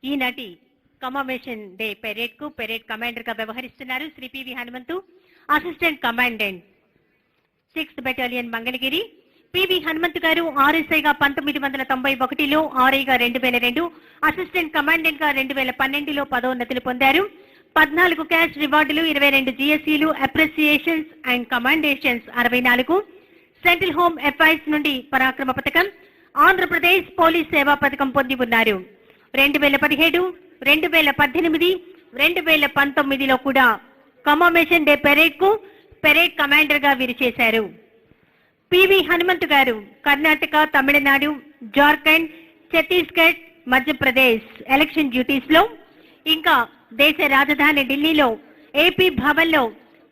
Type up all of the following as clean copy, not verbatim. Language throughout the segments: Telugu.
ఈనాటి కమామేషన్ డే పెరేడ్ కు పెరేడ్ కమాండర్ గా వ్యవహరిస్తున్నారు Shri PV Hanumanthu, assistant commandant 6th battalion Mangalagiri. PV Hanumanthu గారు ఆర్ఎస్ఐగా 1991లో, ఆర్ఐగా 2002, అసిస్టెంట్ కమాండెంట్ గా 2012లో పదోన్నతులు పొందారు. 14 క్యాష్ రివార్డులు, 22 జిఎస్సీలు, appreciations and commendations 64, central home affairs నుండి పరాక్రమ పథకం, ఆంధ్రప్రదేశ్ పోలీస్ సేవా పథకం పొంది ఉన్నారు. 2017, 2018, 2019లో కూడా కమామేషన్ డే పెరేడ్ కు పెరేడ్ కమాండర్ గా వీరు చేశారు. పివి హనుమంతు గారు కర్ణాటక, తమిళనాడు, జార్ఖండ్, ఛత్తీస్గఢ్, మధ్యప్రదేశ్ ఎలక్షన్ డ్యూటీస్ లో, ఇంకా దేశ రాజధాని ఢిల్లీలో ఏపీ భవన్ లో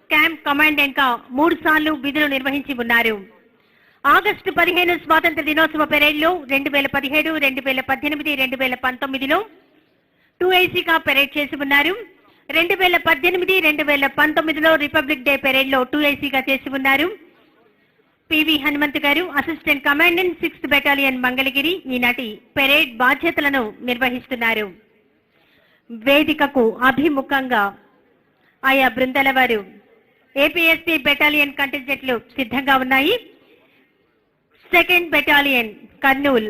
క్యాంప్ కమాండెంట్ గా 3 సార్లు విధులు నిర్వహించి ఉన్నారు. ఆగస్టు 15 స్వాతంత్ర దినోత్సవ పెరేడ్ లో 2017, 2018, 2019లో 2AC గా పెరేడ్ చేసి ఉన్నారు. 2018, 2019లో రిపబ్లిక్ డే పెరేడ్ లో 2AC గా చేసి ఉన్నారు. పివి హనుమంతు గారు assistant commandant 6th battalion Mangalagiri ఈనాటి పెరేడ్ బాధ్యతలను నిర్వహిస్తున్నారు. వేదికకు అభిముఖంగా ఆయా బృందాల వారు ఏపీఎస్పీ బెటాలియన్ కంటింజెంట్లు సిద్ధంగా ఉన్నాయి. 2nd battalion Kurnool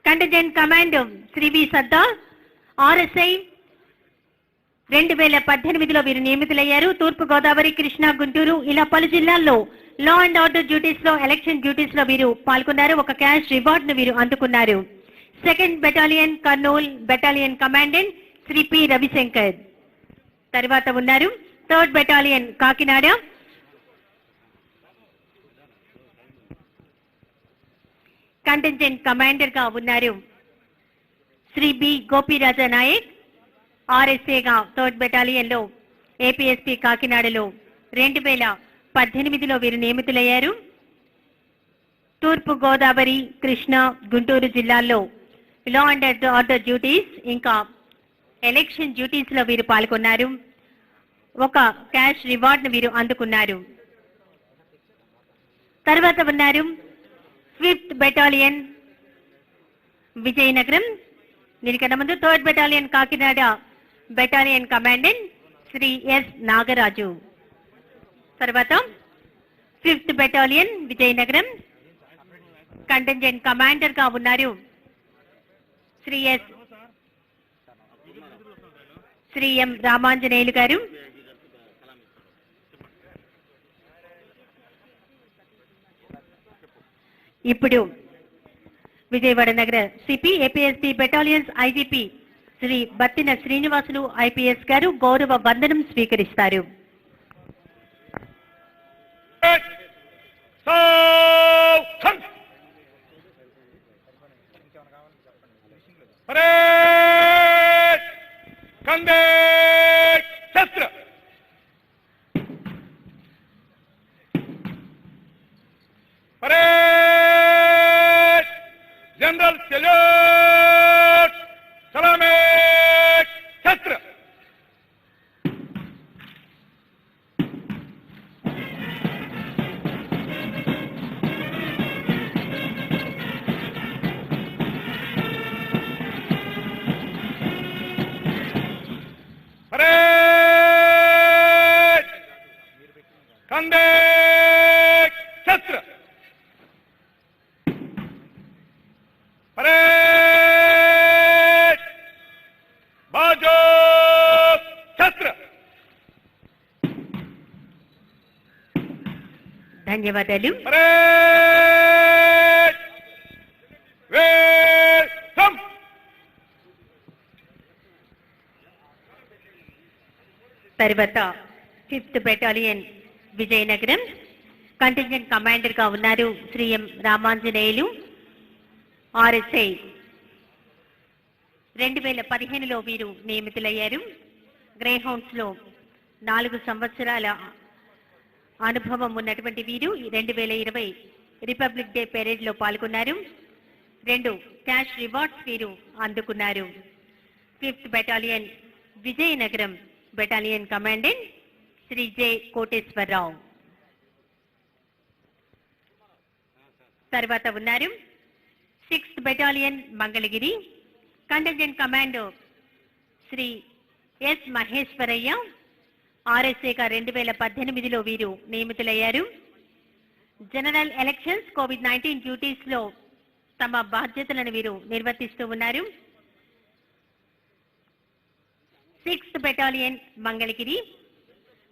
contingent commander Shri V Sardar, RSI 2018లో వీరు నియమితులయ్యారు. తూర్పు గోదావరి, కృష్ణా, గుంటూరు ఇలా పలు జిల్లాల్లో లా అండ్ ఆర్డర్ డ్యూటీస్ లో, ఎలక్షన్ డ్యూటీస్ లో వీరు పాల్గొన్నారు. ఒక క్యాష్ రివార్డ్ ను వీరు అందుకున్నారు. 2nd battalion Kurnool battalion commandant Shri P Ravishankar. తర్వాత ఉన్నారు 3rd battalion Kakinada contingent commander గా ఉన్నారు శ్రీ బి గోపీరాజా నాయక్. ఆర్ఎస్ఏగా 3rd బెటాలియన్ లో ఏపీఎస్పీ కాకినాడలో 2018లో వీరు నియమితులయ్యారు. తూర్పు గోదావరి, కృష్ణా, గుంటూరు జిల్లాల్లో లా అండ్ ఆర్డర్ డ్యూటీస్ ఇంకా ఎలక్షన్ డ్యూటీస్ లో వీరు పాల్గొన్నారు. ఒక క్యాష్ రివార్డ్ ను వీరు అందుకున్నారు. తర్వాత ఉన్నారు 5th బెటాలియన్ విజయనగరం. దీనికన్నా ముందు 3rd battalion Kakinada battalion commandant Shri S Nagaraju. తర్వాత 5th battalion Vizianagaram contingent commander గా ఉన్నారు శ్రీ ఎం రామాంజనేయులు గారు. ఇప్పుడు విజయవాడ నగర CP, APSP battalions IGP Shri Battina Srinivasulu IPS గారు గౌరవ వందనం స్వీకరిస్తారు. जनरल सैल्यूट, सलामी, शस्त्र. परेड, कंधे, शस्त्र. परेड, बाजू, शस्त्र. ధన్యవాదాలు. Parade, welcome. తర్వాత 5th battalion Vizianagaram contingent commander గా ఉన్నారు శ్రీ ఎం రామాంజనేయులు ఆర్ఎస్ఐ 2015లో వీరు నియమితులయ్యారు. గ్రే హౌండ్స్ లో 4 సంవత్సరాల అనుభవం ఉన్నటువంటి వీరు 2020 రిపబ్లిక్ డే పెరేడ్ లో పాల్గొన్నారు. 2 క్యాష్ రివార్డ్స్ వీరు అందుకున్నారు. 5th battalion Vizianagaram battalion commandant Shri J Koteswararao. తర్వాత ఉన్నారు 6th battalion Mangalagiri contingent commander Shri S Maheshwaraiah ఆర్ఎస్ఏగా 2018లో వీరు నియమితులయ్యారు. జనరల్ ఎలక్షన్స్ కోవిడ్-19 డ్యూటీస్ లో తమ బాధ్యతలను వీరు నిర్వర్తిస్తూ ఉన్నారు. 6th battalion Mangalagiri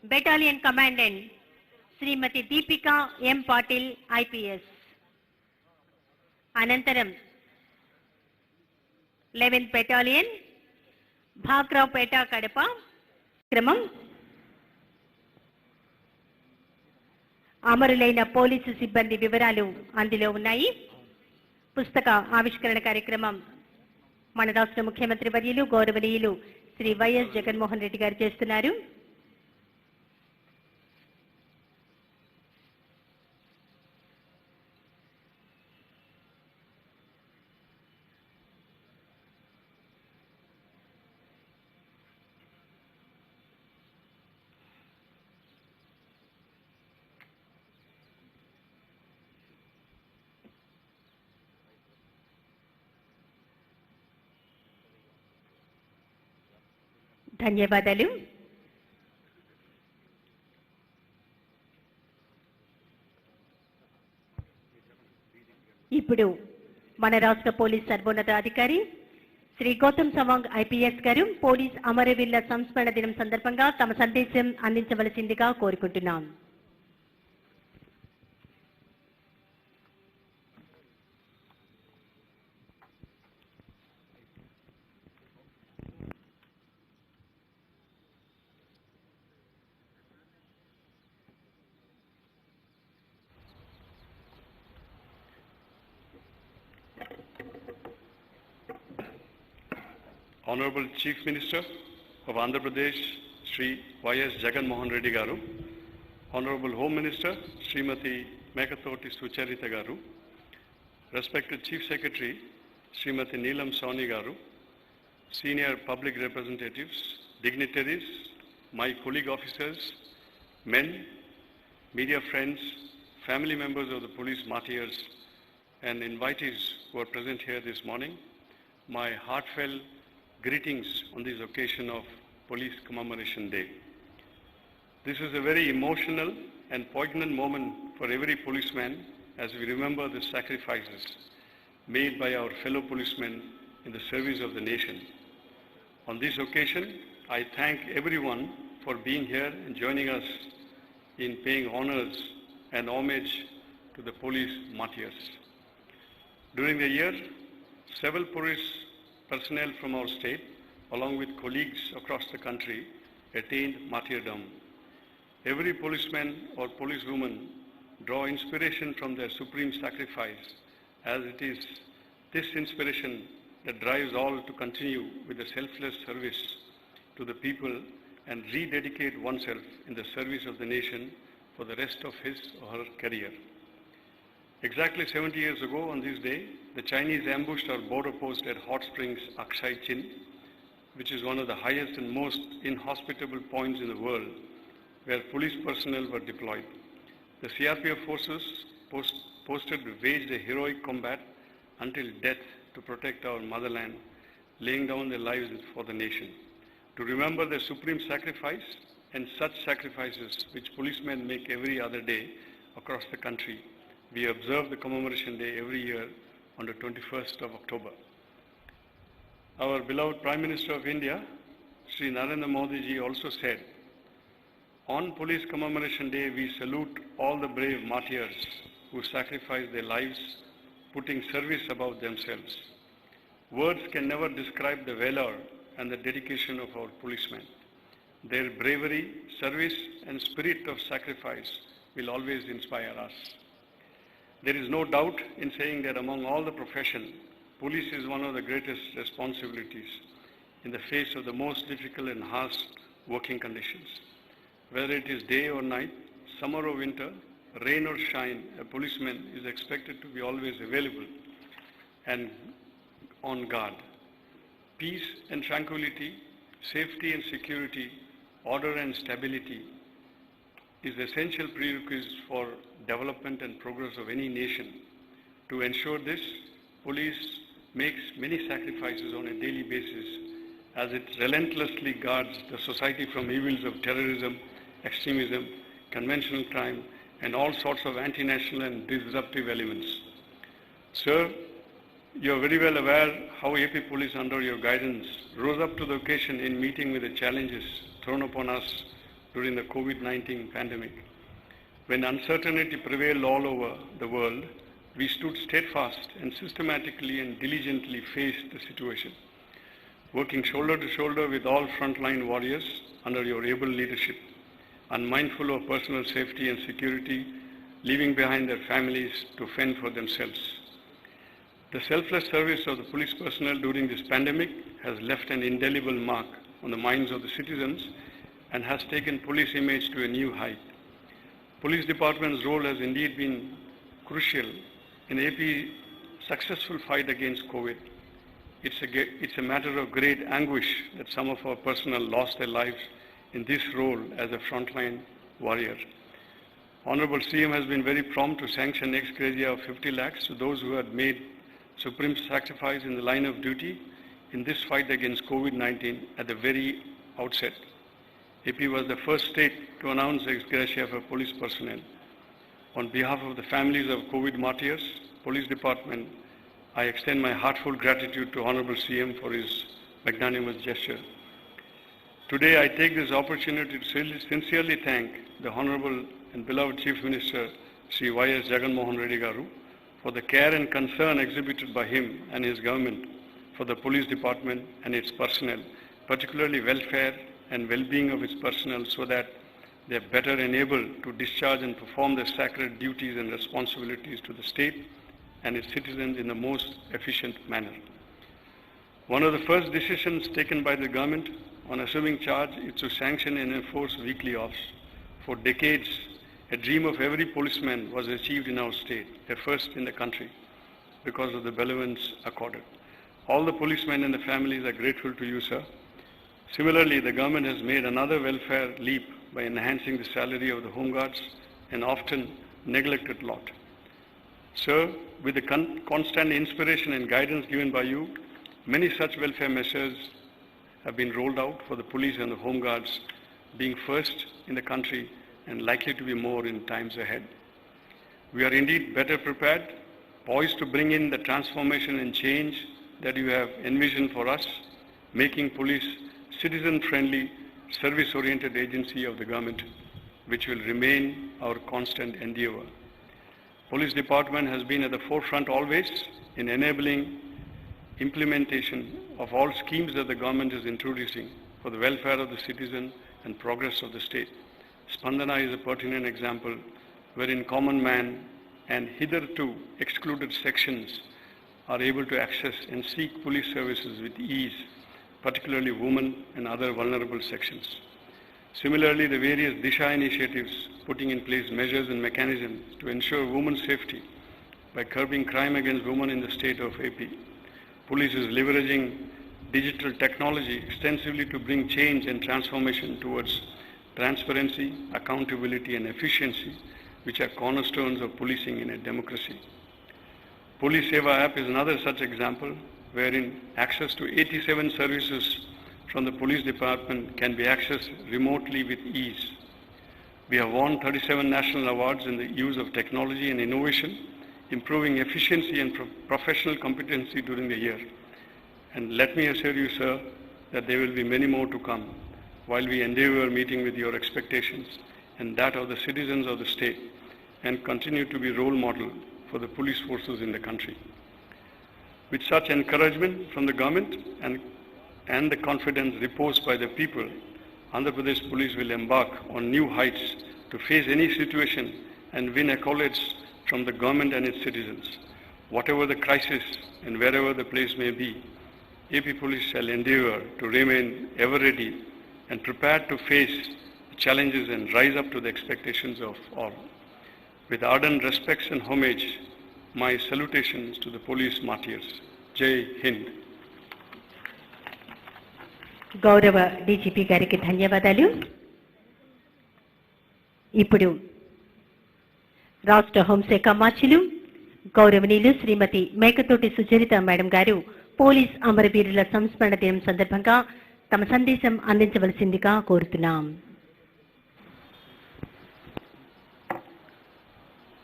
battalion commandant Shrimati Deepika M Patil IPS. అనంతరం 11th బెటాలియన్ భాక్రావుపేట కడప క్రమం అమరులైన పోలీసు సిబ్బంది వివరాలు అందులో ఉన్నాయి. పుస్తక ఆవిష్కరణ కార్యక్రమం మన రాష్ట్ర ముఖ్యమంత్రి వర్యులు గౌరవనీయులు శ్రీ వైఎస్ జగన్మోహన్ రెడ్డి గారు చేస్తున్నారు. ధన్యవాదాలు. ఇప్పుడు మన రాష్ట్ర పోలీస్ సర్వోన్నతాధికారి శ్రీ గౌతమ్ సవాంగ్ ఐపీఎస్ గారు పోలీస్ అమరవీరుల సంస్మరణ దినం సందర్భంగా తమ సందేశం అందించవలసిందిగా కోరుకుంటున్నాం. Honorable Chief Minister of Andhra Pradesh, Sri Y.S. Jagan Mohan Reddy Garu, Honorable Home Minister, Srimati Mekathoti Sucharita Garu, respected Chief Secretary, Srimati Neelam Sawhney Garu, senior public representatives, dignitaries, my colleague officers, men, media friends, family members of the police martyrs, and invitees who are present here this morning, my heartfelt greetings on this occasion of Police Commemoration Day. This is a very emotional and poignant moment for every policeman as we remember the sacrifices made by our fellow policemen in the service of the nation. On this occasion, I thank everyone for being here and joining us in paying honors and homage to the police martyrs. During the year, several police personnel from our state, along with colleagues across the country, attained martyrdom. Every policeman or policewoman draw inspiration from their supreme sacrifice, as it is this inspiration that drives all to continue with the selfless service to the people and rededicate oneself in the service of the nation for the rest of his or her career. Exactly 70 years ago on this day, the Chinese ambushed our border post at Hot Springs, Aksai Chin, which is one of the highest and most inhospitable points in the world where police personnel were deployed. The CRPF forces posted waged a heroic combat until death to protect our motherland, laying down their lives for the nation. To remember their supreme sacrifice and such sacrifices which policemen make every other day across the country, we observe the Commemoration Day every year on the 21st of October. Our beloved Prime Minister of India, Sri Narendra Modi ji also said, on Police Commemoration Day we salute all the brave martyrs who sacrificed their lives, putting service above themselves. Words can never describe the valor and the dedication of our policemen. Their bravery, service, and spirit of sacrifice will always inspire us. There is no doubt in saying that among all the profession, police is one of the greatest responsibilities in the face of the most difficult and harsh working conditions. Whether it is day or night, summer or winter, rain or shine, a policeman is expected to be always available and on guard. Peace and tranquility, safety and security, order and stability is essential prerequisite for development and progress of any nation. To ensure this, police makes many sacrifices on a daily basis as it relentlessly guards the society from evils of terrorism, extremism, conventional crime, and all sorts of anti-national and disruptive elements. Sir, you are very well aware how AP Police under your guidance rose up to the occasion in meeting with the challenges thrown upon us during the COVID-19 pandemic. When uncertainty prevailed all over the world, we stood steadfast and systematically and diligently faced the situation, working shoulder to shoulder with all frontline warriors under your able leadership, unmindful of personal safety and security, leaving behind their families to fend for themselves. The selfless service of the police personnel during this pandemic has left an indelible mark on the minds of the citizens and has taken police image to a new height. Police department's role has indeed been crucial in AP's successful fight against COVID. It's a matter of great anguish that some of our personnel lost their lives in this role as a frontline warrior. Honorable CM has been very prompt to sanction ex gratia of 50 lakhs to those who had made supreme sacrifice in the line of duty in this fight against COVID-19 at the very outset. AP was the first state to announce ex gratia for police personnel. On behalf of the families of COVID martyrs, Police Department, I extend my heartfelt gratitude to Honorable CM for his magnanimous gesture. Today I take this opportunity to sincerely thank the Honorable and beloved Chief Minister, Sri Y.S. Jagan Mohan Reddy Garu, for the care and concern exhibited by him and his government for the police department and its personnel, particularly welfare and well-being of its personnel, so that they are better enabled to discharge and perform their sacred duties and responsibilities to the state and its citizens in the most efficient manner. One of the first decisions taken by the government on assuming charge is to sanction and enforce weekly offs. For decades, a dream of every policeman was achieved in our state, a first in the country, because of the benevolence accorded. All the policemen and the families are grateful to you, sir. Similarly, the government has made another welfare leap by enhancing the salary of the Home Guards, an often neglected lot. Sir, with the constant inspiration and guidance given by you, many such welfare measures have been rolled out for the police and the Home Guards, being first in the country and likely to be more in times ahead. We are indeed better prepared, poised to bring in the transformation and change that you have envisioned for us, making police citizen-friendly, service-oriented agency of the government, which will remain our constant endeavor. Police Department has been at the forefront always in enabling implementation of all schemes that the government is introducing for the welfare of the citizen and progress of the state. Spandana is a pertinent example wherein common man and hitherto excluded sections are able to access and seek police services with ease, particularly women and other vulnerable sections. Similarly, the various Disha initiatives putting in place measures and mechanisms to ensure women's safety by curbing crime against women in the state of AP. Police is leveraging digital technology extensively to bring change and transformation towards transparency, accountability, and efficiency, which are cornerstones of policing in a democracy. Police Seva app is another such example, wherein access to 87 services from the police department can be accessed remotely with ease. We have won 37 national awards in the use of technology and innovation, improving efficiency and professional competency during the year. And let me assure you, sir, that there will be many more to come while we endeavor meeting with your expectations and that of the citizens of the state and continue to be role model for the police forces in the country. With such encouragement from the government and the confidence reposed by the people, Andhra Pradesh Police will embark on new heights to face any situation and win accolades from the government and its citizens. Whatever the crisis and wherever the place may be, AP Police shall endeavour to remain ever ready and prepared to face the challenges and rise up to the expectations of all. With ardent respects and homage, my salutations to the police martyrs. Jai Hind. గౌరవ డీజీపీ గారికి ధన్యవాదాలు. ఇప్పుడు రాష్ట్ర హోంశాఖ మార్చిలు గౌరవనీయులు శ్రీమతి మేకతోటి సుచరిత మేడం గారు పోలీస్ అమరవీరుల సంస్మరణ దినం సందర్భంగా తమ సందేశం అందించవలసిందిగా కోరుతున్నాం.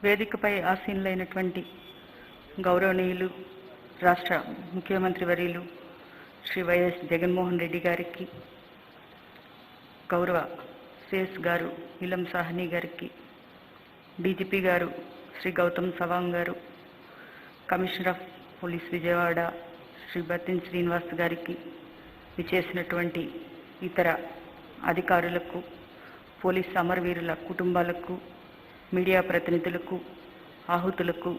వేదికపై ఆసీనులైనటువంటి గౌరవనీయులు రాష్ట్ర ముఖ్యమంత్రి వర్యులు శ్రీ వైఎస్ జగన్మోహన్ రెడ్డి గారికి, గౌరవ సిఎస్ గారు నీలం సాహ్ని గారికి, డీజీపీ గారు శ్రీ గౌతమ్ సవాంగ్ గారు, commissioner of police Vijayawada Shri Battin Srinivas గారికి, విచేసినటువంటి ఇతర అధికారులకు, పోలీస్ అమరవీరుల కుటుంబాలకు, మీడియా ప్రతినిధులకు, ఆహుతులకు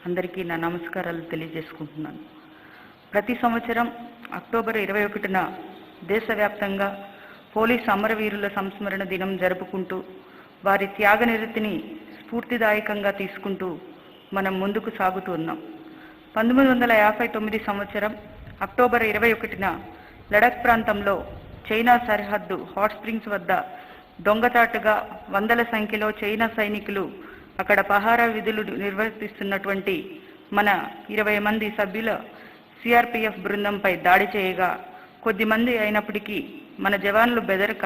అందరికీ నా నమస్కారాలు తెలియజేసుకుంటున్నాను. ప్రతి సంవత్సరం అక్టోబర్ 21న దేశవ్యాప్తంగా పోలీస్ అమరవీరుల సంస్మరణ దినం జరుపుకుంటూ వారి త్యాగనిరతిని స్ఫూర్తిదాయకంగా తీసుకుంటూ మనం ముందుకు సాగుతూ ఉన్నాం. 1959 సంవత్సరం అక్టోబర్ 21న లడఖ్ ప్రాంతంలో చైనా సరిహద్దు హాట్ స్ప్రింగ్స్ వద్ద దొంగచాటుగా వందల సంఖ్యలో చైనా సైనికులు అక్కడ పహారా విధులు నిర్వర్తిస్తున్నటువంటి మన 20 మంది సభ్యుల సిఆర్పిఎఫ్ బృందంపై దాడి చేయగా కొద్దిమంది అయినప్పటికీ మన జవాన్లు బెదరక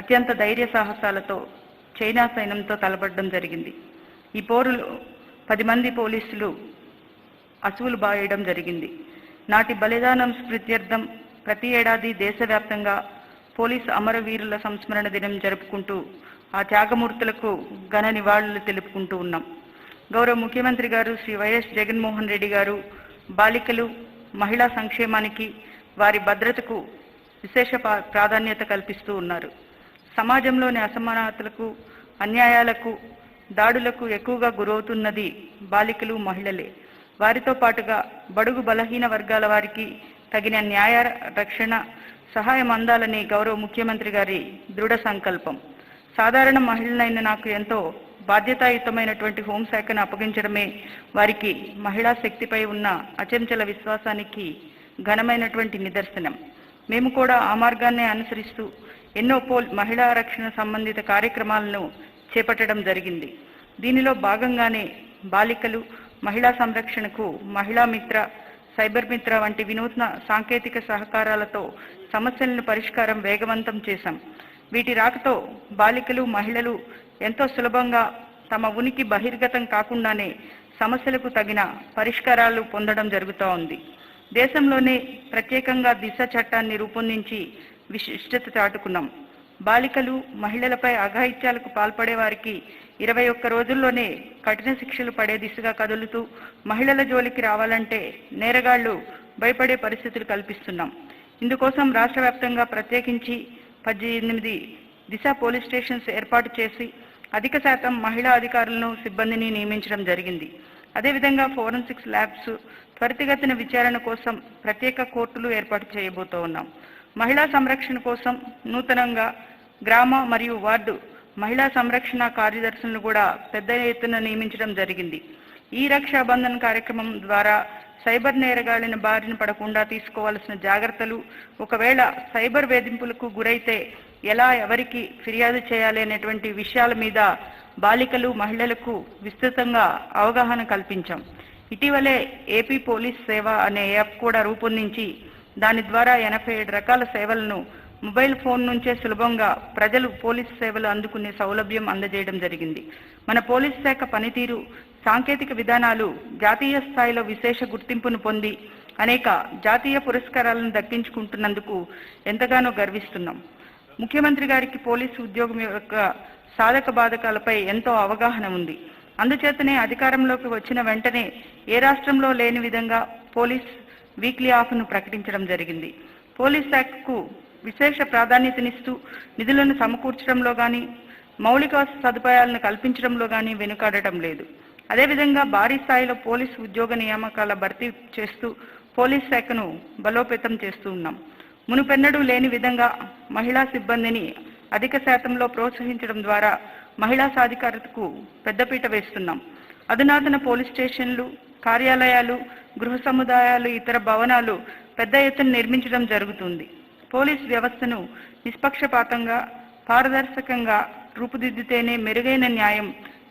అత్యంత ధైర్య సాహసాలతో చైనా సైన్యంతో తలపడడం జరిగింది. ఈ పోరులో 10 మంది పోలీసులు అసువులు బాయడం జరిగింది. నాటి బలిదానం స్మృత్యర్థం ప్రతి ఏడాది దేశవ్యాప్తంగా పోలీసు అమరవీరుల సంస్మరణ దినం జరుపుకుంటూ ఆ త్యాగమూర్తులకు ఘన నివాళులు తెలుపుకుంటూ ఉన్నాం. గౌరవ ముఖ్యమంత్రి గారు శ్రీ వైఎస్ జగన్మోహన్ రెడ్డి గారు బాలికలు, మహిళా సంక్షేమానికి, వారి భద్రతకు విశేష ప్రాధాన్యత కల్పిస్తూ ఉన్నారు. సమాజంలోని అసమానతలకు, అన్యాయాలకు, దాడులకు ఎక్కువగా గురవుతున్నది బాలికలు, మహిళలే. వారితో పాటుగా బడుగు బలహీన వర్గాల వారికి తగిన న్యాయ, రక్షణ, సహాయం అందాలని గౌరవ ముఖ్యమంత్రి గారి దృఢ సంకల్పం. సాధారణ మహిళలైన నాకు ఎంతో బాధ్యతాయుతమైనటువంటి హోంశాఖను అప్పగించడమే వారికి మహిళా శక్తిపై ఉన్న అచంచల విశ్వాసానికి ఘనమైనటువంటి నిదర్శనం. మేము కూడా ఆ మార్గాన్నే అనుసరిస్తూ ఎన్నో మహిళా రక్షణ సంబంధిత కార్యక్రమాలను చేపట్టడం జరిగింది. దీనిలో భాగంగానే బాలికలు, మహిళా సంరక్షణకు మహిళా మిత్ర, సైబర్ మిత్ర వంటి వినూత్న సాంకేతిక సహకారాలతో సమస్యలను పరిష్కారం వేగవంతం చేశాం. వీటి రాకతో బాలికలు, మహిళలు ఎంతో సులభంగా తమ ఉనికి బహిర్గతం కాకుండానే సమస్యలకు తగిన పరిష్కారాలు పొందడం జరుగుతూ ఉంది. దేశంలోనే ప్రత్యేకంగా దిశ చట్టాన్ని రూపొందించి విశిష్టత చాటుకున్నాం. బాలికలు, మహిళలపై అఘాయిత్యాలకు పాల్పడే వారికి 21 రోజుల్లోనే కఠిన శిక్షలు పడే దిశగా కదులుతూ మహిళల జోలికి రావాలంటే నేరగాళ్లు భయపడే పరిస్థితులు కల్పిస్తున్నాం. ఇందుకోసం రాష్ట్ర వ్యాప్తంగా ప్రత్యేకించి 18 దిశ పోలీస్ స్టేషన్స్ ఏర్పాటు చేసి అధిక శాతం మహిళా అధికారులను, సిబ్బందిని నియమించడం జరిగింది. అదేవిధంగా ఫోరెన్సిక్స్ ల్యాబ్స్, త్వరితగతిన విచారణ కోసం ప్రత్యేక కోర్టులు ఏర్పాటు చేయబోతూ ఉన్నాం. మహిళా సంరక్షణ కోసం నూతనంగా గ్రామ మరియు వార్డు మహిళా సంరక్షణ కార్యదర్శులను కూడా పెద్ద ఎత్తున నియమించడం జరిగింది. ఈ రక్షాబంధన్ కార్యక్రమం ద్వారా సైబర్ నేరగాళ్ల బారిన పడకుండా తీసుకోవాల్సిన జాగ్రత్తలు, ఒకవేళ సైబర్ వేధింపులకు గురైతే ఎలా, ఎవరికి ఫిర్యాదు చేయాలి అనేటువంటి విషయాల మీద బాలికలు, మహిళలకు విస్తృతంగా అవగాహన కల్పించాం. ఇటీవలే ఏపీ పోలీస్ సేవ అనే యాప్ కూడా రూపొందించి దాని ద్వారా 87 రకాల సేవలను మొబైల్ ఫోన్ నుంచే సులభంగా ప్రజలు పోలీసు సేవలు అందుకునే సౌలభ్యం అందజేయడం జరిగింది. మన పోలీసు శాఖ పనితీరు, సాంకేతిక విధానాలు జాతీయ స్థాయిలో విశేష గుర్తింపును పొంది అనేక జాతీయ పురస్కారాలను దక్కించుకుంటున్నందుకు ఎంతగానో గర్విస్తున్నాం. ముఖ్యమంత్రి గారికి పోలీసు ఉద్యోగం యొక్క సాధక బాధకాలపై ఎంతో అవగాహన ఉంది. అందుచేతనే అధికారంలోకి వచ్చిన వెంటనే ఏ రాష్ట్రంలో లేని విధంగా పోలీస్ వీక్లీ ఆఫ్ను ప్రకటించడం జరిగింది. పోలీస్ శాఖకు విశేష ప్రాధాన్యతనిస్తూ నిధులను సమకూర్చడంలో కానీ మౌలిక సదుపాయాలను కల్పించడంలో కానీ వెనుకాడటం లేదు. అదేవిధంగా భారీ స్థాయిలో పోలీసు ఉద్యోగ నియామకాల భర్తీ చేస్తూ పోలీస్ శాఖను బలోపేతం చేస్తూ ఉన్నాం. మునుపెన్నడూ లేని విధంగా మహిళా సిబ్బందిని అధిక శాతంలో ప్రోత్సహించడం ద్వారా మహిళా సాధికారతకు పెద్దపీట వేస్తున్నాం. అధునాతన పోలీస్ స్టేషన్లు, కార్యాలయాలు, గృహ సముదాయాలు, ఇతర భవనాలు పెద్ద ఎత్తున నిర్మించడం జరుగుతుంది. పోలీస్ వ్యవస్థను నిష్పక్షపాతంగా, పారదర్శకంగా రూపుదిద్దితేనే మెరుగైన న్యాయం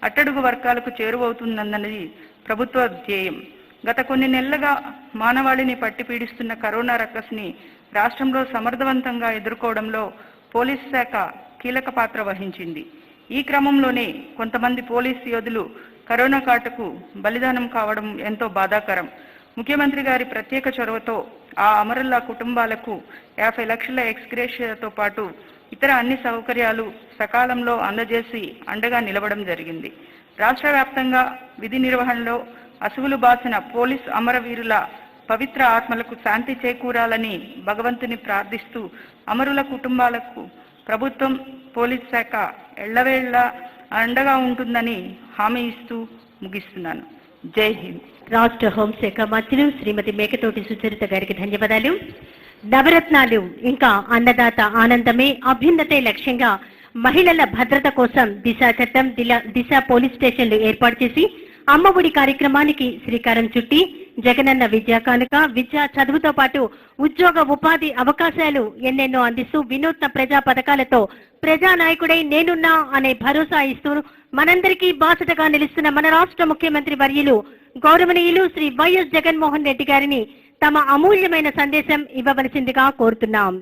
అట్టడుగు వర్గాలకు చేరువవుతుందన్నది ప్రభుత్వ ధ్యేయం. గత కొన్ని నెలలుగా మానవాళిని పట్టి పీడిస్తున్న కరోనా రక్కస్ని రాష్ట్రంలో సమర్థవంతంగా ఎదుర్కోవడంలో పోలీస్ శాఖ కీలక పాత్ర వహించింది. ఈ క్రమంలోనే కొంతమంది పోలీస్ యోధులు కరోనా కాటుకు బలిదానం కావడం ఎంతో బాధాకరం. ముఖ్యమంత్రి గారి ప్రత్యేక చొరవతో ఆ అమరుల కుటుంబాలకు 50 లక్షల ఎక్స్గ్రేషియాతో పాటు ఇతర అన్ని సౌకర్యాలు సకాలంలో అందజేసి అండగా నిలవడం జరిగింది. రాష్ట్ర వ్యాప్తంగా విధి నిర్వహణలో అసువులు బాసిన పోలీస్ అమరవీరుల పవిత్ర ఆత్మలకు శాంతి చేకూరాలని భగవంతుని ప్రార్థిస్తూ అమరుల కుటుంబాలకు ప్రభుత్వం, పోలీస్ శాఖ ఎళ్లవేళ్ల అండగా ఉంటుందని హామీ ఇస్తూ ముగిస్తున్నాను. జై హింద్. రాష్ట్ర హోంశాఖ మంత్రులు శ్రీమతి మేకతోటి సుచరిత గారికి ధన్యవాదాలు. నవరత్నాలు ఇంకా అన్నదాత ఆనందమే అభ్యున్నతే లక్ష్యంగా మహిళల భద్రత కోసం దిశ చట్టం, దిశ పోలీస్ స్టేషన్లు ఏర్పాటు చేసి అమ్మఒడి కార్యక్రమానికి శ్రీకారం చుట్టి జగనన్న విద్యా కానుక, విద్యా చదువుతో పాటు ఉద్యోగ ఉపాధి అవకాశాలు ఎన్నెన్నో అందిస్తూ వినూత్న ప్రజా పథకాలతో ప్రజానాయకుడై నేనున్నా అనే భరోసా ఇస్తూ మనందరికీ బాసటగా నిలుస్తున్న మన రాష్ట్ర ముఖ్యమంత్రి వర్యులు గౌరవనీయులు శ్రీ వైఎస్ జగన్మోహన్ రెడ్డి గారిని తమ అమూల్యమైన సందేశం ఇవ్వవలసిందిగా కోరుతున్నాం.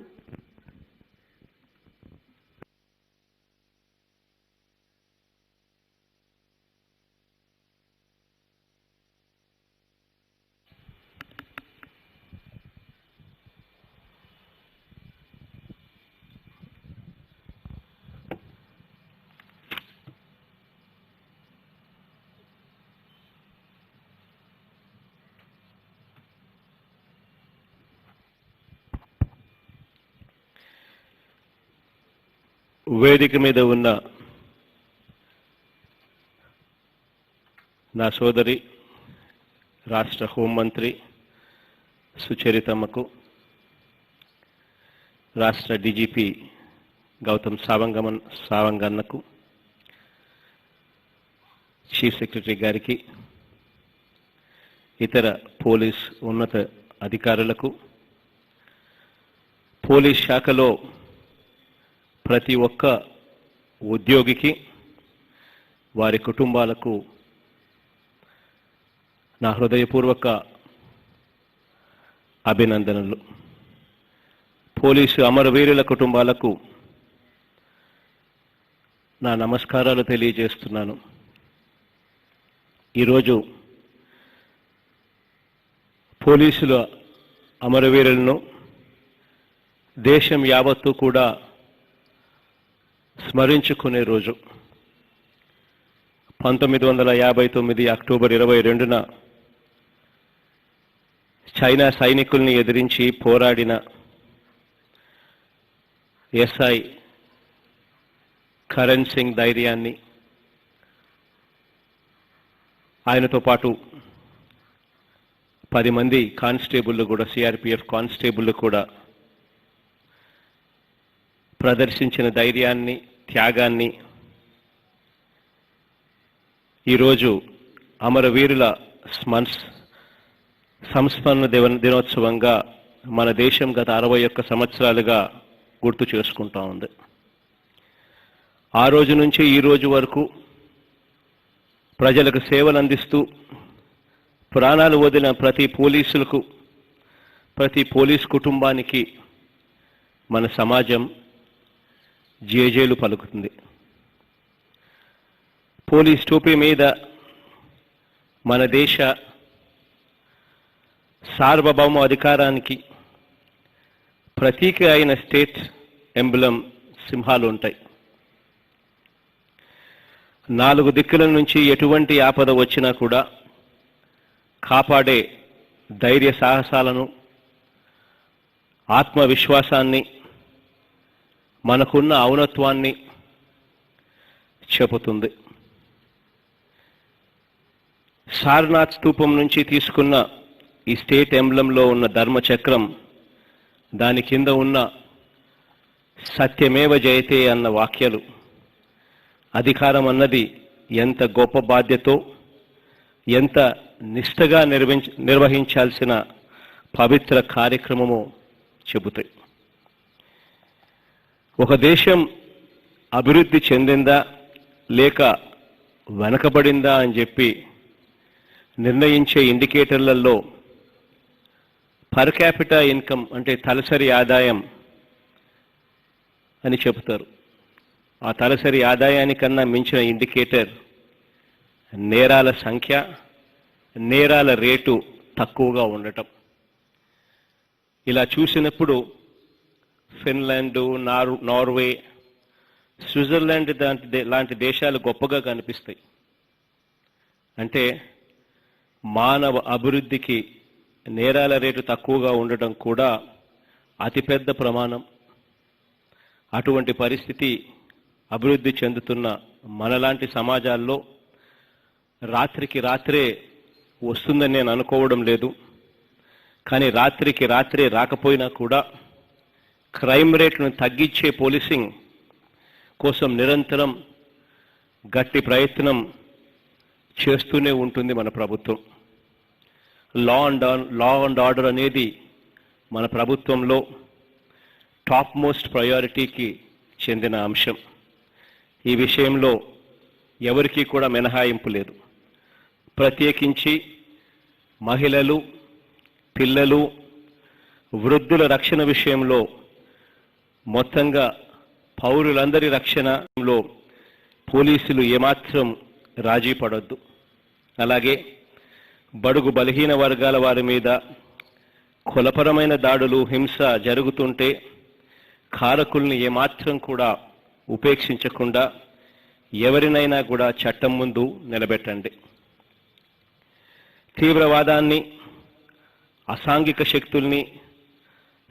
వేదిక మీద ఉన్న నా సోదరి రాష్ట్ర హోంమంత్రి సుచరితమ్మకు, రాష్ట్ర డీజీపీ గౌతమ్ సావంగన్నకు, చీఫ్ సెక్రటరీ గారికి, ఇతర పోలీస్ ఉన్నత అధికారులకు, పోలీస్ శాఖలో ప్రతి ఒక్క ఉద్యోగికి, వారి కుటుంబాలకు నా హృదయపూర్వక అభినందనలు. పోలీసు అమరవీరుల కుటుంబాలకు నా నమస్కారాలు తెలియజేస్తున్నాను. ఈరోజు పోలీసుల అమరవీరులను దేశం యావత్తు కూడా స్మరించుకునే రోజు. 1959 అక్టోబర్ 22న చైనా సైనికుల్ని ఎదిరించి పోరాడిన ఎస్ఐ కరణ్ సింగ్ ధైర్యాన్ని, ఆయనతో పాటు 10 మంది కానిస్టేబుళ్ళు కూడా, సిఆర్పిఎఫ్ కానిస్టేబుళ్ళు కూడా ప్రదర్శించిన ధైర్యాన్ని, త్యాగాన్ని ఈరోజు అమరవీరుల సంస్మరణ దినోత్సవంగా మన దేశం గత 61 సంవత్సరాలుగా గుర్తు చేసుకుంటా ఉంది. ఆ రోజు నుంచి ఈ రోజు వరకు ప్రజలకు సేవలు అందిస్తూ ప్రాణాలు వదిలిన ప్రతి పోలీసులకు, ప్రతి పోలీస్ కుటుంబానికి మన సమాజం జేజేలు పలుకుతుంది. పోలీస్ టోపీ మీద మన దేశ సార్వభౌమ అధికారానికి ప్రతీక అయిన స్టేట్ ఎంబ్లం సింహాలు ఉంటాయి. 4 దిక్కుల నుంచి ఎటువంటి ఆపద వచ్చినా కూడా కాపాడే ధైర్య సాహసాలను, ఆత్మవిశ్వాసాన్ని మనకున్న ఔన్నత్వాన్ని చెబుతుంది. సారనాథ్ స్తూపం నుంచి తీసుకున్న ఈ స్టేట్ ఎంబ్లంలో ఉన్న ధర్మచక్రం, దాని కింద ఉన్న సత్యమేవ జయతే అన్న వాక్యాలు, అధికారం అన్నది ఎంత గొప్ప బాధ్యతో, ఎంత నిష్ఠగా నిర్వహించాల్సిన పవిత్ర కార్యక్రమమో చెబుతాయి. ఒక దేశం అభివృద్ధి చెందిందా లేక వెనకబడిందా అని చెప్పి నిర్ణయించే ఇండికేటర్లలో పర్ క్యాపిటా ఇన్కమ్ అంటే తలసరి ఆదాయం అని చెబుతారు. ఆ తలసరి ఆదాయానికన్నా మించిన ఇండికేటర్ నేరాల సంఖ్య, నేరాల రేటు తక్కువగా ఉండటం. ఇలా చూసినప్పుడు ఫిన్లాండ్, నార్వే, స్విట్జర్లాండ్ లాంటి దేశాలు గొప్పగా కనిపిస్తాయి. అంటే మానవ అభివృద్ధికి నేరాల రేటు తక్కువగా ఉండటం కూడా అతిపెద్ద ప్రమాణం. అటువంటి పరిస్థితి అభివృద్ధి చెందుతున్న మనలాంటి సమాజాల్లో రాత్రికి రాత్రే వస్తుందని నేను అనుకోవడం లేదు. కానీ రాత్రికి రాత్రే రాకపోయినా కూడా క్రైమ్ రేట్ను తగ్గించే పోలీసింగ్ కోసం నిరంతరం గట్టి ప్రయత్నం చేస్తూనే ఉంటుంది మన ప్రభుత్వం. లా అండ్ ఆర్డర్ అనేది మన ప్రభుత్వంలో టాప్ మోస్ట్ ప్రయారిటీకి చెందిన అంశం. ఈ విషయంలో ఎవరికీ కూడా మినహాయింపు లేదు. ప్రత్యేకించి మహిళలు, పిల్లలు, వృద్ధుల రక్షణ విషయంలో, మొత్తంగా పౌరులందరి రక్షణలో పోలీసులు ఏమాత్రం రాజీ పడొద్దు. అలాగే బడుగు బలహీన వర్గాల వారి మీద కులపరమైన దాడులు, హింస జరుగుతుంటే కారకుల్ని ఏమాత్రం కూడా ఉపేక్షించకుండా ఎవరినైనా కూడా చట్టం ముందు నిలబెట్టండి. తీవ్రవాదాన్ని, అసాంఘిక శక్తుల్ని,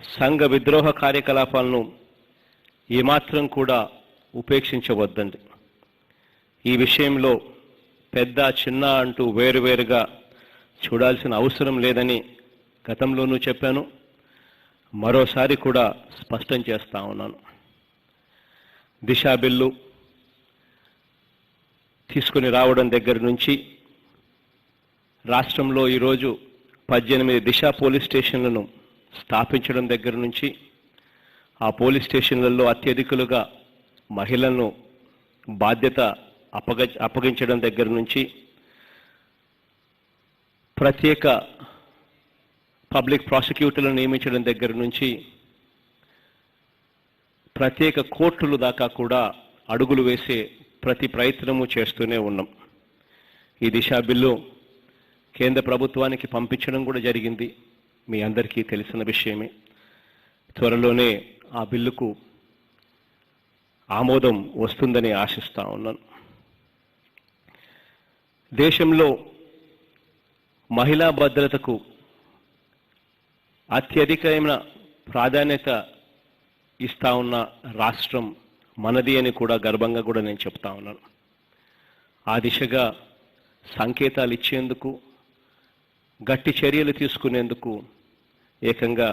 సంఘ విద్రోహ కార్యకలాపాలను ఏమాత్రం కూడా ఉపేక్షించవద్దండి. ఈ విషయంలో పెద్ద చిన్న అంటూ వేరువేరుగా చూడాల్సిన అవసరం లేదని గతంలోనూ చెప్పాను, మరోసారి కూడా స్పష్టం చేస్తా ఉన్నాను. దిశా బిల్లు తీసుకుని రావడం దగ్గర నుంచి రాష్ట్రంలో ఈరోజు 18 దిశా పోలీస్ స్టేషన్లను స్థాపించడం దగ్గర నుంచి, ఆ పోలీస్ స్టేషన్లలో అత్యధికులుగా మహిళలను బాధ్యత అప్పగించడం దగ్గర నుంచి, ప్రత్యేక పబ్లిక్ ప్రాసిక్యూటర్లను నియమించడం దగ్గర నుంచి, ప్రత్యేక కోర్టులు దాకా కూడా అడుగులు వేసే ప్రతి ప్రయత్నము చేస్తూనే ఉన్నాం. ఈ దిశా బిల్లు కేంద్ర ప్రభుత్వానికి పంపించడం కూడా జరిగింది, మీ అందరికీ తెలిసిన విషయమే. త్వరలోనే ఆ బిల్లుకు ఆమోదం వస్తుందని ఆశిస్తా ఉన్నాను. దేశంలో మహిళా భద్రతకు అత్యధికమైన ప్రాధాన్యత ఇస్తా ఉన్న రాష్ట్రం మనది అని కూడా గర్వంగా కూడా నేను చెప్తా ఉన్నాను. ఆ దిశగా సంకేతాలు ఇచ్చేందుకు, గట్టి చర్యలు తీసుకునేందుకు ఏకంగా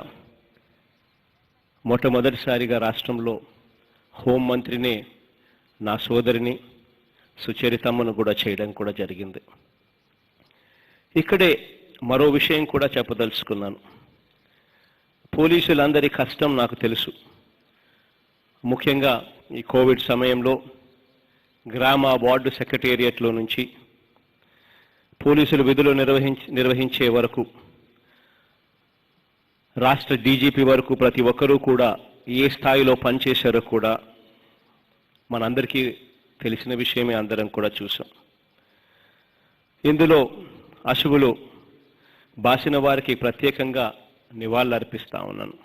మొట్టమొదటిసారిగా రాష్ట్రంలో హోంమంత్రిని నా సోదరిని సుచరితమ్మను కూడా చేయడం కూడా జరిగింది. ఇక్కడే మరో విషయం కూడా చెప్పదలుచుకున్నాను. పోలీసులందరి కష్టం నాకు తెలుసు. ముఖ్యంగా ఈ కోవిడ్ సమయంలో గ్రామ వార్డు సెక్రటేరియట్లో నుంచి పోలీసులు విధులు నిర్వహించే వరకు, రాష్ట్ర డీజీపీ వరకు ప్రతి ఒక్కరూ కూడా ఏ స్థాయిలో పనిచేశారో కూడా మనందరికీ తెలిసిన విషయమే, అందరం కూడా చూసాం. ఇందులో అశువులు బాసిన వారికి ప్రత్యేకంగా నివాళులర్పిస్తా ఉన్నాను.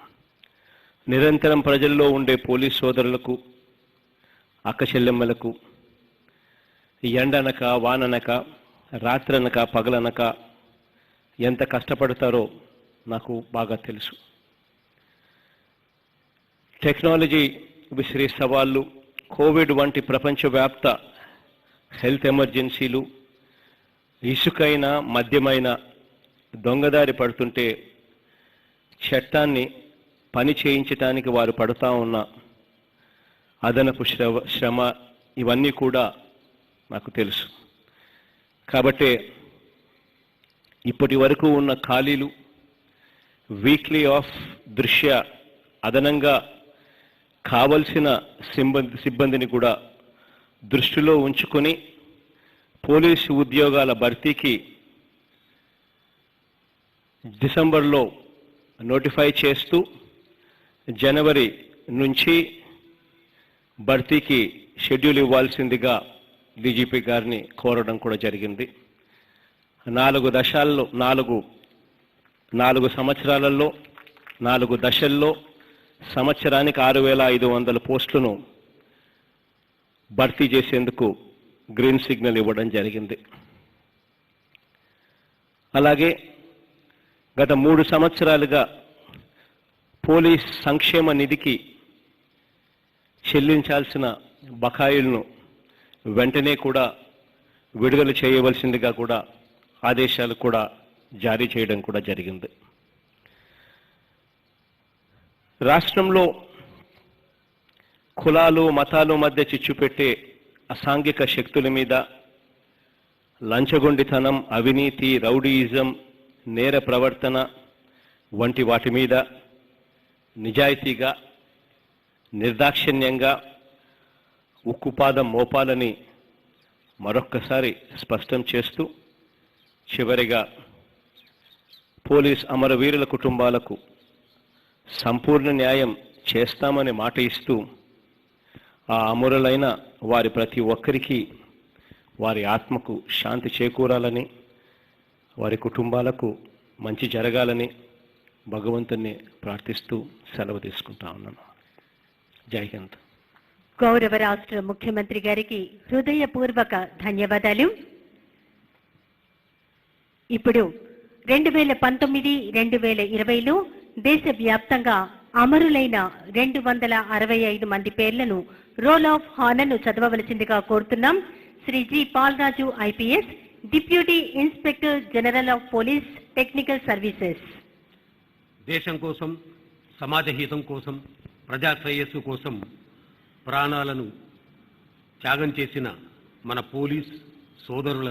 నిరంతరం ప్రజల్లో ఉండే పోలీస్ సోదరులకు, అక్క చెల్లెమ్మలకు ఎండనక, వాననక, రాత్రనక, పగలనక ఎంత కష్టపడతారో నాకు బాగా తెలుసు. టెక్నాలజీ విసిరే సవాళ్లు, కోవిడ్ వంటి ప్రపంచవ్యాప్త హెల్త్ ఎమర్జెన్సీలు, ఇసుకైన మద్యమైన దొంగదారి పడుతుంటే చట్టాన్ని పని చేయించటానికి వారు పడుతూ ఉన్న అదనపు శ్రమ ఇవన్నీ కూడా నాకు తెలుసు. కాబట్టి ఇప్పటి వరకు ఉన్న ఖాళీలు, వీక్లీ ఆఫ్ దృష్ట్యా అదనంగా కావలసిన సిబ్బందిని కూడా దృష్టిలో ఉంచుకొని పోలీసు ఉద్యోగాల భర్తీకి డిసెంబర్లో నోటిఫై చేస్తూ జనవరి నుంచి భర్తీకి షెడ్యూల్ ఇవ్వాల్సిందిగా డీజీపీ గారిని కోరడం కూడా జరిగింది. 4 సంవత్సరాలలో 4 దశల్లో సంవత్సరానికి 6,500 పోస్టులను భర్తీ చేసేందుకు గ్రీన్ సిగ్నల్ ఇవ్వడం జరిగింది. అలాగే గత 3 సంవత్సరాలుగా పోలీస్ సంక్షేమ నిధికి చెల్లించాల్సిన బకాయిలను వెంటనే కూడా విడుదల చేయవలసిందిగా కూడా ఆదేశాలు కూడా జారీ చేయడం కూడా జరిగింది. రాష్ట్రంలో కులాలు మతాలు మధ్య చిచ్చు పెట్టే అసాంఘిక శక్తుల మీద, లంచగొండితనం, అవినీతి, రౌడీయిజం, నేర ప్రవర్తన వంటి వాటి మీద నిజాయితీగా, నిర్దాక్షిణ్యంగా ఉక్కుపాదం మోపాలని మరొక్కసారి స్పష్టం చేస్తూ, చివరిగా పోలీస్ అమరవీరుల కుటుంబాలకు సంపూర్ణ న్యాయం చేస్తామని మాట ఇస్తూ, ఆ అమరులైన వారి ప్రతి ఒక్కరికి వారి ఆత్మకు శాంతి చేకూరాలని, వారి కుటుంబాలకు మంచి జరగాలని భగవంతుని ప్రార్థిస్తూ సెలవు తీసుకుంటా ఉన్నాను. జై హింద్. గౌరవ రాష్ట్ర ముఖ్యమంత్రి గారికి హృదయపూర్వక ధన్యవాదాలు. ఇప్పుడు 2019-2020లో దేశవ్యాప్తంగా అమరులైన 265 మంది పేర్లను రోల్ ఆఫ్ హానర్ను చదవవలసిందిగా కోరుతున్నాం. Shri G Palraju IPS, deputy inspector general of police technical services. దేశం కోసం, సమాజ హితం కోసం, ప్రజా శ్రేయస్సు కోసం ప్రాణాలను త్యాగం చేసిన మన పోలీస్ సోదరుల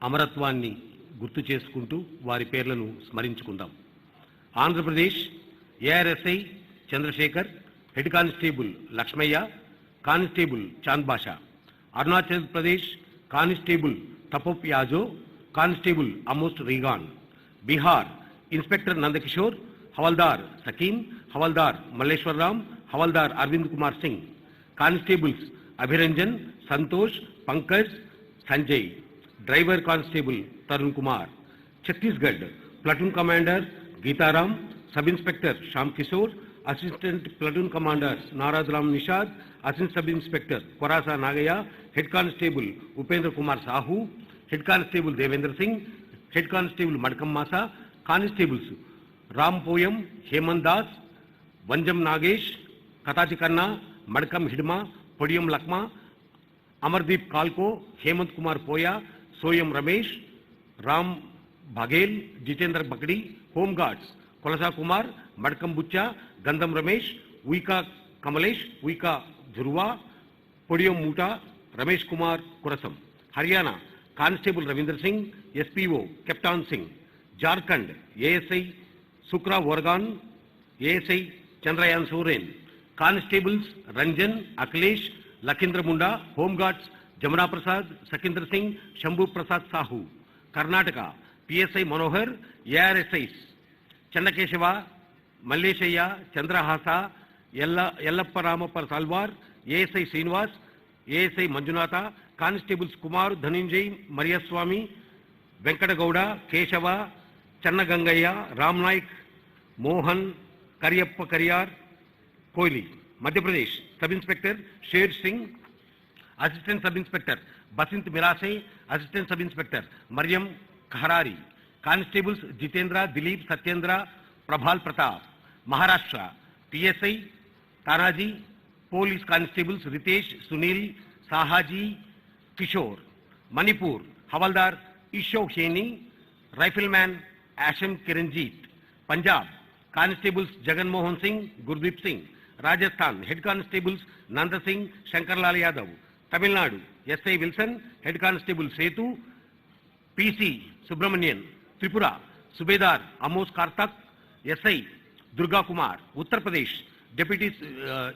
అమరత్వాన్ని గుర్తు చేసుకుంటూ వారి పేర్లను స్మరించుకుందాం. Andhra Pradesh ARSI Chandrasekhar, head constable Lakshmaiah, constable Chand Basha. Arunachal Pradesh constable Tapop Yajo, constable Amost Reagan. Bihar inspector Nandkishore, havaldar Sakim, havaldar Malleswararam, havaldar Arvind Kumar Singh. Constables Abhiranjan, Santosh, Pankaj, Sanjay. Driver constable Tarun Kumar. Chhattisgarh platoon commander Gitaram, sub inspector Shyam Kishore, assistant platoon commander Naraj Ram Nishad, assistant sub inspector Korasa Nagaiah, head constable Upendra Kumar Sahu, head constable Devendra Singh, head constable Madakam Masa. Constables Ram Poyam, Hemant Das, Vanjam Nagesh, Katachi Kanna, Madakam Hidma, podium Lakhma, Amardeep కాల్కో, Hemant Kumar పోయా, Soyam Ramesh, Ram Baghel, Jitendra బకడి. హోంగార్డ్స్ కొలసా Kumar, Madakam Buccha, Gandham Ramesh, Uika Kamlesh, Uika Dhurva, Podiyam Muta, Ramesh Kumar Kurasam. Haryana constable Ravindra Singh, SPO Kaptan Singh. Jharkhand ASI Sukra Oraon, ASI Chandrayan Soren. Constables Ranjan, Akhilesh, Lakhindra Munda. Home guards Jamuna Prasad, Sakhindra Singh, Shambhu Prasad Sahu. Karnataka PSI Manohar, ARSIs Chennakeshava, Malleshaiah, Chandrahasa, Yellappa Ramappa Salvar, ASI Srinivas, ASI Manjunatha. Constables Kumar, Dhananjay, Mariyaswamy, Venkatagowda, Keshava, Chennagangaiah, Ramnaik, Mohan, Kariyappa Kariyar, Koili. Madhya Pradesh sub inspector share Singh, assistant sub inspector Basint Mirase, assistant sub inspector Mariyam Kharari. Constables Jitendra, Dilip, Satyendra, Prabhal Pratap. Maharashtra PSI Tanaji, Police Constables Ritesh, Sunil, Sahaji, Kishore. Manipur, Havaldar Ishok Heni, Rifleman Asham Kiranjeet. Punjab, Constables Jagan Mohan Singh, Gurdeep Singh. Rajasthan, Head Constables Nanda Singh, Shankarlal Yadav. Tamil Nadu, S.I. Wilson, Head Constable Setu, P.C. Subramanian. Tripura, Subedar Amos Kartak, S.I. Durga Kumar. Uttar Pradesh, Deputy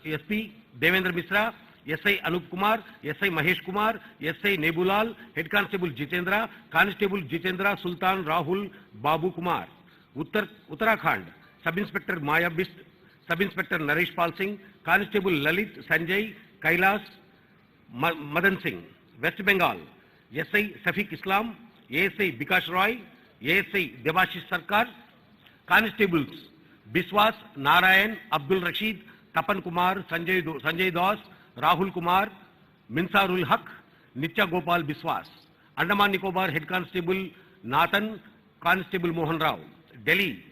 SP Devendra Misra, S.I. Anup Kumar, S.I. Mahesh Kumar, S.I. Nebulal, Head Constable Jitendra, Constable Jitendra Sultan Rahul Babu Kumar. Uttarakhand, Sub Inspector Maya Bist, Sub Inspector Naresh Pal Singh, Constable Lalit Sanjay Kailas Madan Singh. West Bengal, S.I. Safiq Islam, ASI Bikash Roy, ASI Devashish Sarkar. Constables Biswas Narayan Abdul Rashid, Tapan Kumar, Sanjay Das, Rahul Kumar, Minsarul Haq, Nitya Gopal Biswas. Andaman Nicobar Head Constable Nathan, Constable Mohan Rao. Delhi,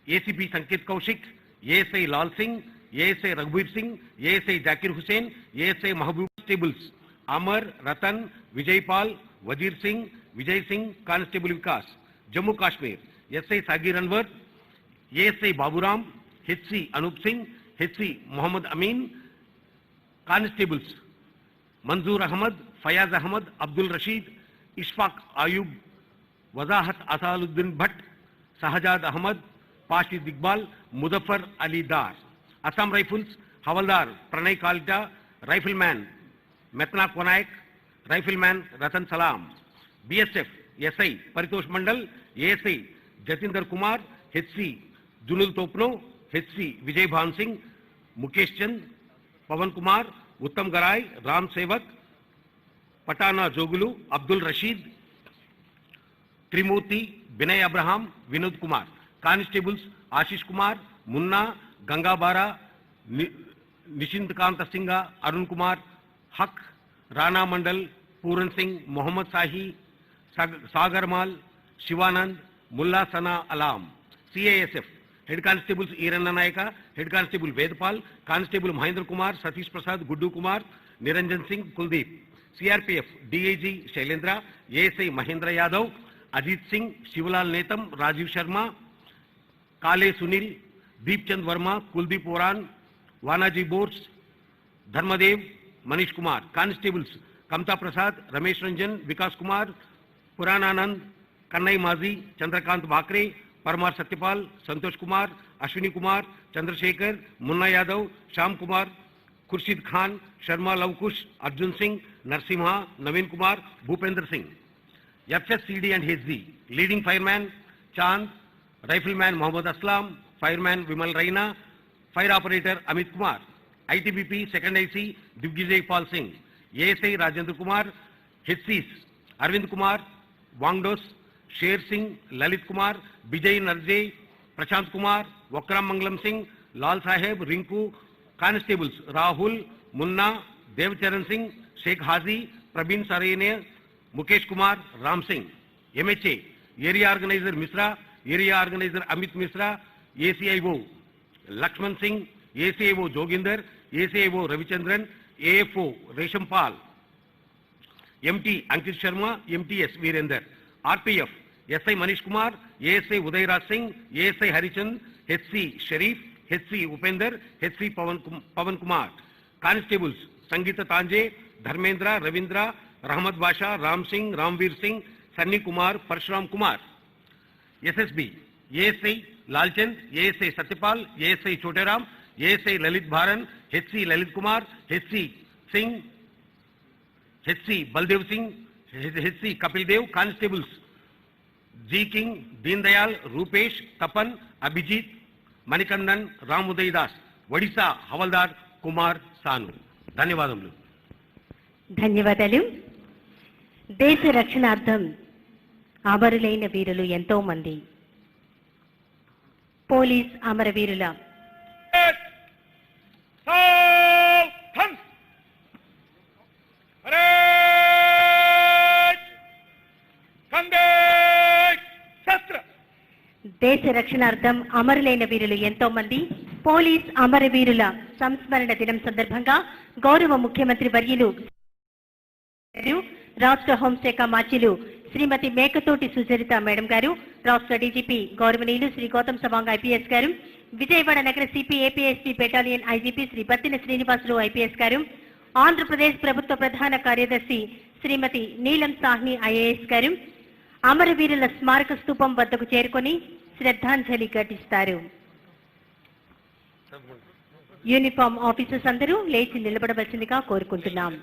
ACP Sanket Kaushik, ASI Lal Singh, ASI Raghubir Singh, ASI Zakir Hussain, ASI Mahbub. Constables Amar, Ratan, Vijay Pal, Wazir Singh, Vijay Singh, Constable Vikas. Jammu Kashmir, SI Sagir Anwar, ASI Baburam, HC Anup Singh, HC Muhammad Amin. Constables Manzoor Ahmad, Fayaz Ahmad, Abdul Rashid, Ishfaq Ayub, Wazahat Asaluddin Bhatt, Sahajad Ahmad, Pashid Iqbal, Muzaffar Ali Dar. Assam Rifles, Havaldar Pranay Kalta, Rifleman Metna Konaik, Rifleman Ratan Salam. BSF, SI Paritosh Mandal, ASI Jatinder Kumar, HC Junul Topno, HC Vijay Bhan Singh, Mukesh Chand, Pavan Kumar, Uttam Garai, Ram Sevak, Patana Jogulu, Abdul Rashid, Trimurti, Binay Abraham, Vinod Kumar. Constables Ashish Kumar, Munna, Ganga Bara, Nishindkanta Singha, Arun Kumar, Haq, Rana Mandal, Puran Singh, Mohammad Sahi, Sagar Mal, Shivanand, Mullah Sana Alam. CASF, Head Constables Iranna Naika, Head Constable Vedpal, Constable Mahendra Kumar, Satish Prasad, Guddu Kumar, Niranjan Singh, Kuldeep. CRPF, DAG Shailendra, ASI Mahendra Yadav, Ajit Singh, Shivalal Netam, Rajiv Sharma, Kale Sunil, Deep Chand Verma, Kuldeep Oran, Vanaji Bors, Dharmadev, Manish Kumar. Constables Kamta Prasad, Ramesh Ranjan, Vikas Kumar, Purananand, Kannai Mazi, Chandrakant Bakre, Parmar Satyapal, Santosh Kumar, Ashwini Kumar, Chandrasekhar, Munna Yadav, Sham Kumar, Khurshid Khan, Sharma Lavkush, Arjun Singh, Narsimha, Naveen Kumar, Bhupender Singh. FSCD and HZ, Leading Fireman, Chand, Rifleman Mohammad Aslam, Fireman Vimal Raina, Fire Operator Amit Kumar. ITBP, Second IC, Divgijay Pal Singh. ASI Rajendra Kumar, HCs, Arvind Kumar, Wangdos, Sher Singh, Lalit Kumar, Vijay Narjay, Prashant Kumar, Wakram Mangalam Singh, Lal Saheb, Rinku. Constables Rahul, Munna, Devcharan Singh, Sheikh Hazi, Prabin Sarene, Mukesh Kumar, Ram Singh. MHA, Area Organizer Misra, Area Organizer Amit Misra, ACIO Lakshman Singh, ACIO Joginder, ACIO Ravichandran, AFO Resham Pal. MT Ankit Sharma, MTS Virender. RPF, SI Manish Kumar, ASI Uday Raj Singh, ASI Harichand, HC Sharif, HC Upender, HC Pavan Kumar. Constables Sangeeta Tanje, Dharmendra, Ravindra, Rahmat Basha, Ram Singh, Ramveer Singh, Sunny Kumar, Parshuram Kumar. SSB, ASI Lalchand, ASI Satyapal, ASI Choteram, ASI Lalit Bharan, HC Lalit Kumar, HC Singh, HC Baldev Singh, HC Kapil Dev. Constables G King, Deen Dayal, Rupesh, Tapan, Abhijit, Manikandan, Ram Uday Das. Odisha Havaldar Kumar Sanu. ధన్యవాదములు. ధన్యవాదాలు. దేశ రక్షణార్థం అమరులైన వీరులు ఎంతో మంది. పోలీస్ అమరవీరుల దేశ రక్షణార్థం అమరులైన వీరులు ఎంతో మంది. పోలీస్ అమరవీరుల సంస్మరణ దినం సందర్భంగా గౌరవ ముఖ్యమంత్రి వర్యులు రాష్ట్ర హోంశాఖ మాచిలు శ్రీమతి మేకతోటి సుచరిత మేడం గారు, రాష్ట్ర డీజీపీ గౌరవనీయులు శ్రీ గౌతమ్ సవాంగ్ ఐపీఎస్ గారు, విజయవాడ నగర CP APSP battalion IGP Shri Battina Srinivasa Rao IPS గారు, ఆంధ్రప్రదేశ్ ప్రభుత్వ ప్రధాన కార్యదర్శి శ్రీమతి నీలం సాహ్ని ఐఏఎస్ గారు అమరవీరుల స్మారక స్తూపం వద్దకు చేరుకొని శ్రద్ధాంజలి ఘటిస్తారు. యూనిఫామ్ ఆఫీసర్స్ అందరూ లేచి నిలబడవలసిందిగా కోరుకుంటున్నాం.